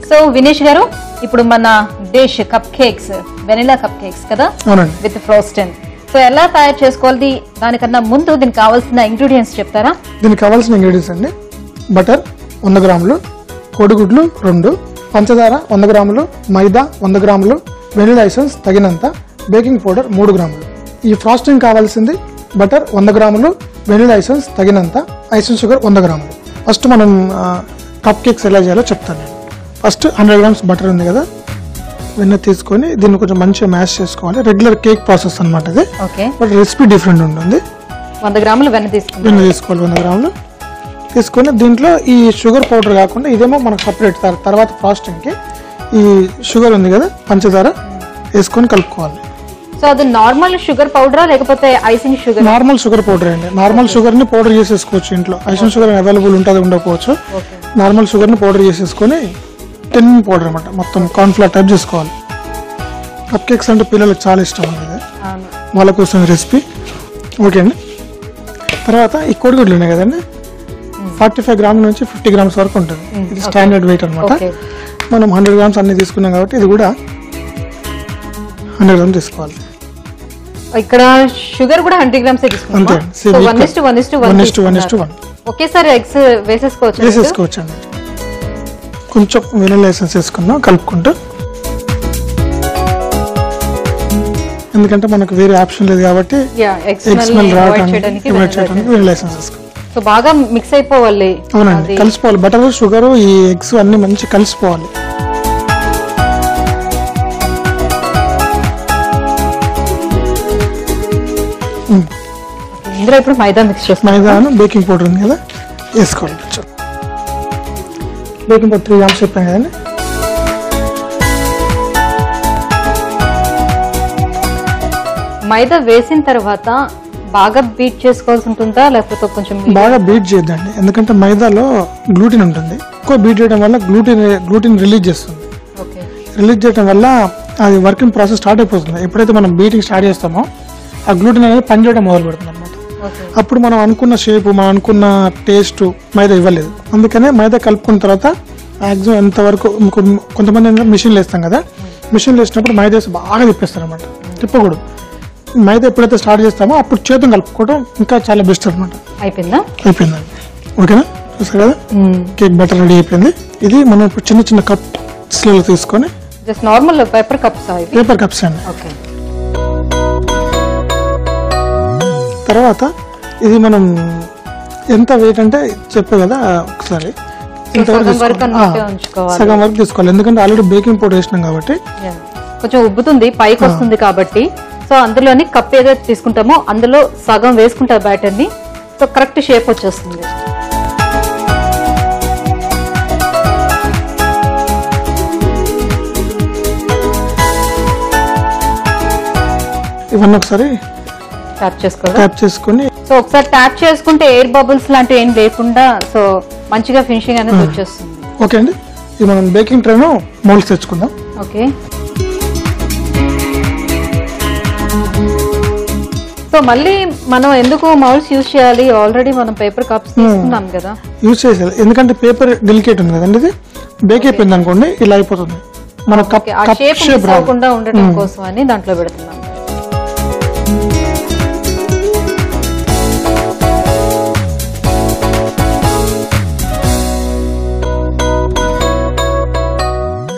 So Vinesh గారు ఇప్పుడు మన dish cup cakes vanilla cup cakes కదా విత్ ఫ్రోస్టెడ్. సో ఎలా తయారు చేసుకోవాలి దానికన్నా ముందు దీనికి కావాల్సిన ఇంగ్రీడియంట్స్ చెప్తారా? దీనికి కావాల్సిన ఇంగ్రీడియంట్స్ అండి, బటర్ 100 గ్రాములు, కోడిగుడ్లు 2, పంచదార 100 గ్రాములు, మైదా 100 గ్రాములు, వెనిలా ఎసెన్స్ తగినంత, బేకింగ్ పౌడర్ 3 గ్రాములు. ఈ ఫ్రాస్టింగ్ కావాల్సింది బటర్ 100 గ్రాములు, వెనిలా ఎసెన్స్ తగినంత, ఐసింగ్ షుగర్ 100 గ్రాములు. ఫస్ట్ మనం కప్ కేక్స్ ఎలా చేయాలో చెప్తాను నేను. ఫస్ట్ 100 గ్రామ్స్ బటర్ ఉంది కదా, వెన్న తీసుకొని దీన్ని కొంచెం మంచిగా మ్యాష్ చేసుకోవాలి. రెగ్యులర్ కేక్ ప్రాసెస్ అనమాట ఇది, బట్ రెసిపీ డిఫరెంట్ ఉంటుంది. 100 గ్రాములు వెన్న తీసుకోవాలి. 100 గ్రాములు తీసుకొని దీంట్లో ఈ షుగర్ పౌడర్ కాకుండా ఇదేమో మనకు సపరేట్. తర్వాత ఫ్రాస్టింగ్కి ఈ షుగర్ ఉంది కదా, పంచదార వేసుకొని కలుపుకోవాలి. సో అది నార్మల్ షుగర్ పౌడరా లేకపోతే icing sugar? Normal sugar powder అండి. నార్మల్ షుగర్ ని పౌడర్ చేసేసుకోవచ్చు ఇంట్లో. ఐసింగ్ షుగర్ అవైలబుల్ ఉంటుంది ఉండకపోవచ్చు. నార్మల్ షుగర్ ని పౌడర్ చేసేసుకొని టెన్నింగ్ పౌడర్ అనమాట మొత్తం కార్న్ఫ్లవర్ టైప్ చేసుకోవాలి. కప్ కేక్స్ అంటే పిల్లలకు చాలా ఇష్టం ఉంటుంది, వాళ్ళ కోసం రెసిపీ. ఓకే అండి. తర్వాత ఈ కోడిగుడ్లు ఉన్నాయి కదండి, 45 గ్రామ్స్ నుంచి 50 గ్రామ్స్ వరకు ఉంటుంది. ఇది స్టాండర్డ్ వెయిట్ అనమాట. మనం 100 గ్రామ్స్ అన్ని తీసుకున్నాం కాబట్టి ఇది కూడా 100 గ్రామ్స్ తీసుకోవాలి. ఇక్కడ షుగర్ కూడా 100 గ్రామ్స్ తీసుకుంటాం. సో 1:1 ఒకేసారి ఎగ్స్ వేసేసుకోవచ్చు అండి. కొంచెం వెనిలా ఎసెన్స్ వేసుకున్నాం కలుపుకుంటూ, ఎందుకంటే మనకు వేరే ఆప్షన్ లేదు కాబట్టి ఎగ్ స్మెల్ రావడానికి వెనిలా ఎసెన్స్ వేసుకున్నాం. సో బాగా మిక్స్ అయిపోవాలి. అవునండి, కలిసిపోవాలి. బటర్, షుగర్, ఈ ఎగ్స్ అన్ని మంచి కలిసిపోవాలి. ఇందులో ఇప్పుడు మైదా మిక్స్ చేస్తాం. మైదాను బేకింగ్ పౌడర్ ఉంది కదా వేసుకోవాలి. బేకింగ్ పౌడర్ 3 గ్రామ్స్ చెప్పాను కదండి. మైదా వేసిన తర్వాత బాగా బీట్ చేసుకోవాల్సి ఉంటుందా లేకపోతే కొంచెం? బాగా బీట్ చేయద్దండి, ఎందుకంటే మైదాలో గ్లూటిన్ ఉంటుంది. ఎక్కువ బీట్ చేయడం వల్ల గ్లూటిన్ రిలీజ్ చేస్తుంది. రిలీజ్ చేయడం వల్ల అది వర్కింగ్ ప్రాసెస్ స్టార్ట్ అయిపోతుంది. ఎప్పుడైతే మనం బీటింగ్ స్టార్ట్ చేస్తామో ఆ గ్లూటిన్ అనేది పనిచేయడం మొదలు పెడుతుంది అనమాట. అప్పుడు మనం అనుకున్న షేప్, మనం అనుకున్న టేస్ట్ మైదా ఇవ్వలేదు. అందుకనే మైదా కలుపుకున్న తర్వాత మ్యాక్సిమం ఎంతవరకు, కొంతమంది మిషన్లు వేస్తాం కదా, మిషన్లు వేసినప్పుడు మైదా బాగా తిప్పేస్తారు అనమాట. తిప్పకూడదు. మైదా ఎప్పుడైతే స్టార్ట్ చేస్తామో అప్పుడు చేతులు కలుపుకోవడం ఇంకా చాలా బెస్ట్ అనమాట. అయిపోయిందండి. ఓకేనా, చూసారు కదా కేక్ బటర్ రెడీ అయిపోయింది. ఇది మనం ఇప్పుడు చిన్న చిన్న కప్స్ లో తీసుకొని నార్మల్ పేపర్ కప్స్ అండి. తర్వాత ఇది మనం ఎంత వెయిట్ అంటే చెప్పే కదా, ఒకసారి సగం వరకు తీసుకోవాలి. ఎందుకంటే ఆల్రెడీ బేకింగ్ పౌడర్ వేసినాం కాబట్టి కొంచెం ఉబ్బుతుంది, పైకి వస్తుంది కాబట్టి. సో అందులోని కప్ ఏదైతే తీసుకుంటామో అందులో సగం వేసుకుంటారు బ్యాటర్ ని. సో కరెక్ట్ షేప్ వచ్చేస్తుంది. ఇవన్నీ ఒకసారి ట్యాప్ చేసుకొని సో ఒకసారి ట్యాప్ చేసుకుంటే ఎయిర్ బబుల్స్ లాంటివి ఏం లేకుండా సో మంచిగా ఫినిషింగ్ అనేది వచ్చేస్తుంది. ఓకే అండి. ఇది మనం బేకింగ్ ట్రేను మౌల్డ్స్ తెచ్చుకుందాం. ఓకే. సో మళ్ళీ మనం ఎందుకు మౌల్డ్స్ యూజ్ చేయాలి? ఆల్రెడీ మనం పేపర్ కప్స్ తీసుకున్నాం కదా. యూజ్ చేయాలి, ఎందుకంటే పేపర్ డెలికేట్ ఉంది కదండి. ఇది బేక్ అయిపోయింది అనుకోండి, ఇలా అయిపోతుంది. మన కప్ షేప్ రాకుండా ఉండటం కోసం అని దాంట్లో పెడుతున్నాం.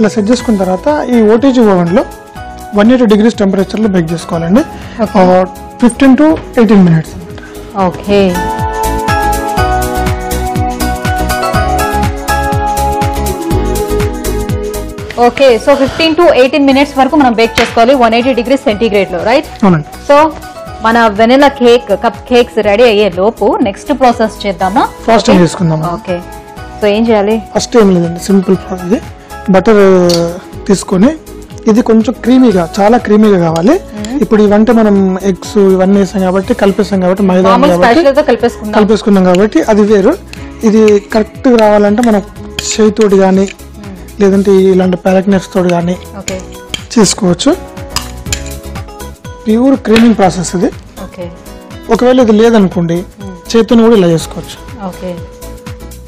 ఇలా సెట్ చేసుకున్న తర్వాత ఈ ఓటీజీ ఓవెన్ లో 180 degrees టెంపరేచర్ లో బేక్ చేసుకోవాలండి. 15 to 18 minutes. Okay. Okay, so 15 to 18 minutes వరకు మనం బేక్ చేసుకోవాలి 180 degrees సెంటీగ్రేడ్ లో, రైట్? అవునండి. సో మన vanilla cake cup cakes ready అయ్యే లోపు నెక్స్ట్ ప్రాసెస్ చేద్దామా? ఫ్రాస్టింగ్ చేసుకుందాం. ఓకే. సో ఏం చేయాలి? ఫస్ట్ ఏం లేదండి, సింపుల్ ప్రాసెస్. బటర్ తీసుకొని ఇది కొంచెం క్రీమీగా, చాలా క్రీమీగా కావాలి. ఇప్పుడు ఇవంటే మనం ఎగ్స్ ఇవన్నీ వేసాం కాబట్టి కలిపేసాం కాబట్టి మైదా కలిపేసుకున్నాం కాబట్టి అది వేరు. ఇది కరెక్ట్ రావాలంటే మనం చేయితోటి కానీ లేదంటే ఇలాంటి ప్యాలెట్ నైఫ్స్ తోటి కానీ చేసుకోవచ్చు. ప్యూర్ క్రీమింగ్ ప్రాసెస్ ఇది. ఒకవేళ ఇది లేదనుకోండి చేతిని కూడా ఇలా చేసుకోవచ్చు.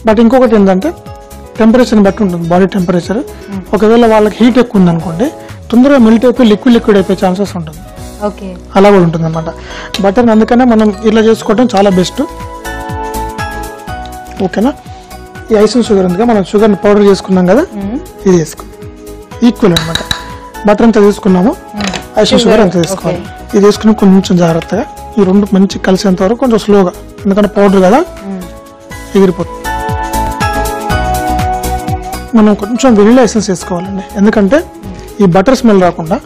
బట్ ఇంకొకటి ఏంటంటే టెంపరేచర్ని బట్టి ఉంటుంది, బాడీ టెంపరేచర్. ఒకవేళ వాళ్ళకి హీట్ ఎక్కువ ఉందనుకోండి తొందరగా మెల్ట్ అయిపోయి లిక్విడ్ అయిపోయే ఛాన్సెస్ ఉంటుంది. అలా కూడా ఉంటుంది అనమాట బటర్. అందుకనే మనం ఇలా చేసుకోవడం చాలా బెస్ట్. ఓకేనా. ఈ ఐసింగ్ షుగర్ ఉంది, మనం షుగర్ని పౌడర్ చేసుకున్నాం కదా, ఇది వేసుకున్నాం ఈక్వల్ అనమాట. బటర్ అంతా తీసుకున్నాము, ఐసింగ్ షుగర్ అంతా తీసుకోవాలి. ఇది వేసుకుని కొంచెం జాగ్రత్తగా ఈ రెండు మంచి కలిసేంత వరకు కొంచెం స్లోగా, ఎందుకంటే పౌడర్ కదా ఎగిరిపోతుంది. మనం కొంచెం వెనిలా ఎసెన్స్ వేసుకోవాలండి, ఎందుకంటే ఈ బటర్ స్మెల్ రాకుండా,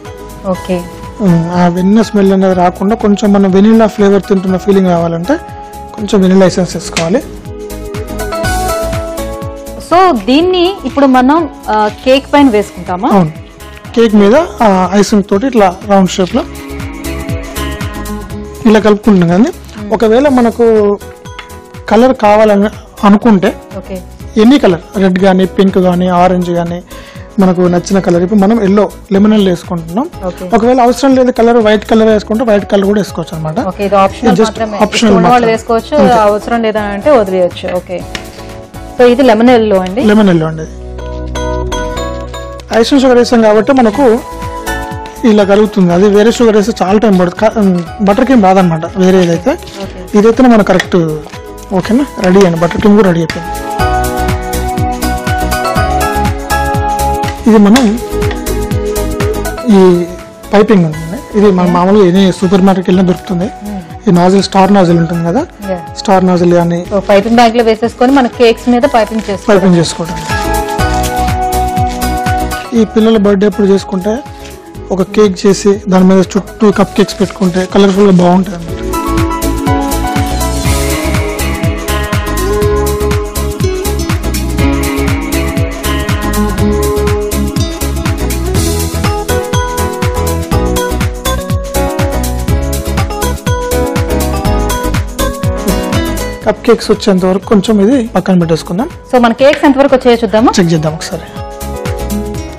ఆ వెనిలా స్మెల్ అనేది రాకుండా కొంచెం మనం వెనిలా ఫ్లేవర్ తింటున్న ఫీలింగ్ రావాలంటే కొంచెం వెనిలా ఎసెన్స్ వేసుకోవాలి. సో దీన్ని ఇప్పుడు మనం కేక్ పైన వేసుకుంటామా? అవును, కేక్ మీద ఐసింగ్ తోటి ఇట్లా రౌండ్ షేప్ లో ఇలా కలుపుకుంటున్నాం. కానీ ఒకవేళ మనకు కలర్ కావాలని అనుకుంటే ఎనీ కలర్, రెడ్ కానీ పింక్ కానీ ఆరెంజ్ కానీ మనకు నచ్చిన కలర్. ఇప్పుడు మనం లెమన్ ఎల్లో వేసుకుంటున్నాం. ఒకవేళ అవసరం లేదు కలర్, వైట్ కలర్ వేసుకుంటే వైట్ కలర్ కూడా వేసుకోవచ్చు అనమాట. వేసుకోవచ్చు, అవసరం లేదంటే వదిలేయచ్చు. ఓకే, సో ఇది లెమన్ ఎల్లో అండి. లెమన్ ఎల్లో అండి. ఐసింగ్ షుగర్ వేసాం కాబట్టి మనకు ఇలా కలుగుతుంది. అది వేరే షుగర్ వేస్తే చాలా టైం పడుతుంది, బటర్ క్రీమ్ రాదనమాట వేరే ఏదైతే. ఇదైతే మనకు కరెక్ట్. ఓకేనా, రెడీ అండి, బటర్ క్రీమ్ కూడా రెడీ అయిపోయింది. ఇది మనం ఈ పైపింగ్ ఉంటుంది, ఇది మన మామూలుగా ఏ సూపర్ మార్కెట్ వెళ్ళినా దొరుకుతుంది. ఈ నాజిల్, స్టార్ నాజిల్ ఉంటుంది కదా, స్టార్ నాజిల్ కానీ పైపింగ్ బ్యాగ్ లో వేసేసుకొని మన కేక్స్ మీద పైపింగ్ చేసుకోవడం. ఈ పిల్లల బర్త్డే ఎప్పుడు చేసుకుంటే ఒక కేక్ చేసి దాని మీద చుట్టూ కప్ కేక్స్ పెట్టుకుంటే కలర్ఫుల్ గా బాగుంటుంది అన్నమాట. కప్ కేక్స్ వచ్చేంత వరకు కొంచెం ఇది పక్కన పెట్టేసుకుందాం. సో మన కేక్స్ ఎంత వరకు వచ్చాయో చూద్దామా? చెక్ చేద్దాం ఒకసారి.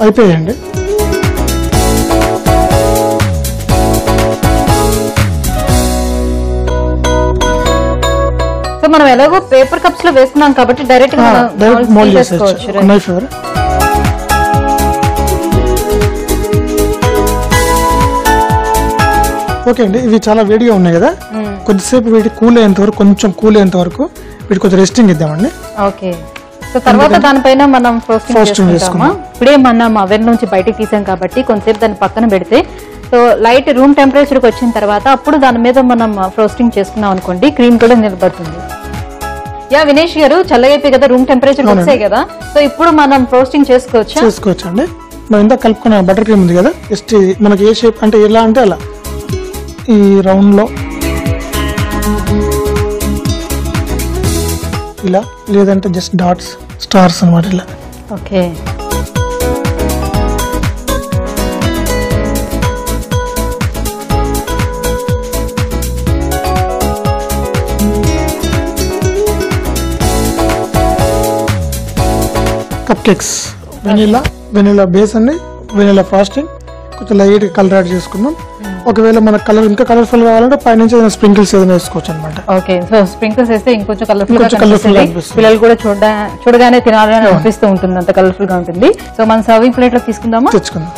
అయిపోయాయండి. సో మనం ఎలాగో పేపర్ కప్స్ లో వేసుకున్నాం కాబట్టి డైరెక్ట్ మోల్డ్ చేసుకోవచ్చు. నైఫ్ ఎవరు ఓకే అండి. ఇవి చాలా వేడిగా ఉన్నాయి కదా, కొద్దిసేపు వీటి కూల్ అయ్యేంత వరకు, కొంచెం కూల్ అయ్యేంత వరకు వీటి కొంచెం రెస్టింగ్ ఇద్దామండి. ఓకే, సో తర్వాత దానిపైన మనం ఫ్రోస్టింగ్ చేసుకుంటామా? ఇప్పుడే మనం అవెన్ నుంచి బయటకు తీసాం కాబట్టి కొంతసేపు దాన్ని పక్కన పెడితే, సో లైట్ రూమ్ టెంపరేచర్ కి వచ్చిన తర్వాత అప్పుడు దాని మీద మనం ఫ్రోస్టింగ్ చేసుకున్నాం అనుకోండి, క్రీమ్ కూడా నిలబడుతుంది. యా వినేష్ గారు, చల్లగైపోయి కదా, రూమ్ టెంపరేచర్ వచ్చాయి కదా, సో ఇప్పుడు మనం ఫ్రోస్టింగ్ చేసుకోవచ్చు అండి. మనం ఇంత కలుపుకున్న బటర్ క్రీమ్ ఉంది కదా, జస్ట్ మనకి ఏ షేప్ అంటే ఎలా అంటే అలా ఈ రౌండ్ లో ఇలా, లేదంటే జస్ట్ డాట్స్, స్టార్స్ అన్నమాట ఇలా. Okay, cup cakes, vanilla base అండి, వెనిలా ఫ్రాస్టింగ్, కొంచెం లైట్ కలర్ యాడ్ చేసుకున్నాం. ఒకవేళ మన కలర్ ఇంకా కలర్ఫుల్ కావాలంటే పైనుంచి ఏదైనా స్ప్రింకిల్స్ ఏదైనా వేసుకోవచ్చు అనమాట. ఓకే, సో స్ప్రింకిల్స్ వేస్తే ఇంకొంచెం కలర్ఫుల్ పిల్లలు కూడా చూడగానే తినాలని అనిపిస్తూ ఉంటుంది, అంత కలర్ఫుల్ గా ఉంటుంది. సో మనం సర్వింగ్ ప్లేట్ లో తీసుకుందామా? తెచ్చుకుందాం.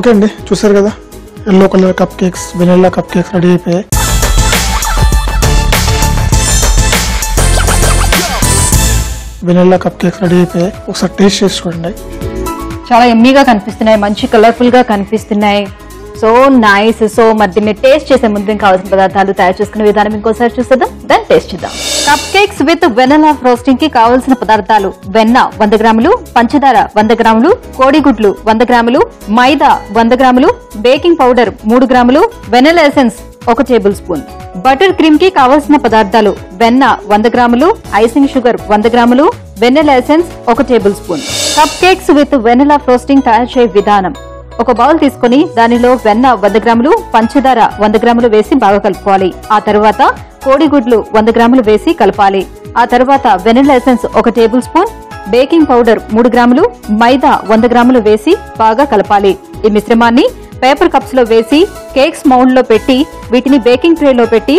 ఓకే అండి, చూసారు కదా yellow colour cup cakes, vanilla cup cakes ready అయిపోయాయి. వెనిలా కప్ కేక్స్ రెడీ అయిపోయాయి. ఒకసారి టేస్ట్ చేసి చూడండి. చాలా ఎమ్మీగా కనిపిస్తున్నాయి, మంచి కలర్ఫుల్ గా కనిపిస్తున్నాయి. So nice. సో మరి దీన్ని టేస్ట్ చేసే ముందు కావాల్సిన పదార్థాలు, తయారు చేసుకునే విధానం ఇంకోసారి చూసేద్దాం, దాన్ని టేస్ట్ చేద్దాం. Cup cakes with vanilla frosting కి కావాల్సిన పదార్థాలు: వెన్న 100 గ్రాములు, పంచదార 100 గ్రాములు, కోడిగుడ్లు 100 గ్రాములు, మైదా 100 గ్రాములు, బేకింగ్ పౌడర్ 3 గ్రాములు, vanilla essence 1 table spoon. Butter cream కి కావాల్సిన పదార్థాలు: వెన్న 100 గ్రాములు, ఐసింగ్ షుగర్ 100 గ్రాములు, vanilla essence 1 table spoon. Cup cakes with vanilla frosting తయారు చేయ విధానం: ఒక బౌల్ తీసుకుని దానిలో వెన్న 100 గ్రాములు, పంచదార 100 గ్రాములు వేసి బాగా కలుపుకోవాలి. ఆ తర్వాత కోడిగుడ్లు 100 గ్రాములు వేసి కలపాలి. ఆ తర్వాత vanilla essence 1 table spoon, baking powder 3 గ్రాములు, మైదా 100 గ్రాములు వేసి బాగా కలపాలి. ఈ మిశ్రమాన్ని పేపర్ కప్స్ లో వేసి కేక్స్ మౌల్డ్ లో పెట్టి వీటిని బేకింగ్ ట్రే లో పెట్టి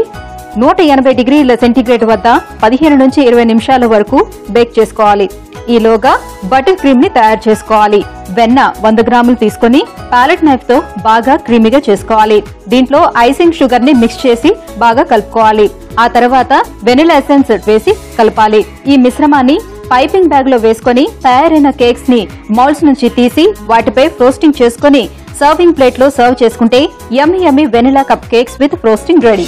180 డిగ్రీల సెంటీగ్రేడ్ వద్ద 15 నుంచి 20 నిమిషాల వరకు బేక్ చేసుకోవాలి. ఈలోగా బటర్ క్రీమ్ ని తయారు చేసుకోవాలి. వెన్న 100 గ్రాములు తీసుకుని ప్యాలెట్ నైఫ్ తో బాగా క్రీమీగా చేసుకోవాలి. దీంట్లో ఐసింగ్ షుగర్ ని మిక్స్ చేసి బాగా కలుపుకోవాలి. ఆ తర్వాత వెనిలా ఎసెన్స్ వేసి కలపాలి. ఈ మిశ్రమాన్ని పైపింగ్ బ్యాగ్ లో వేసుకుని తయారైన కేక్స్ ని మౌల్డ్స్ నుంచి తీసి వాటిపై ఫ్రోస్టింగ్ చేసుకుని సర్వింగ్ ప్లేట్ లో సర్వ్ చేసుకుంటే yummy yummy vanilla cup cakes with frosting ready.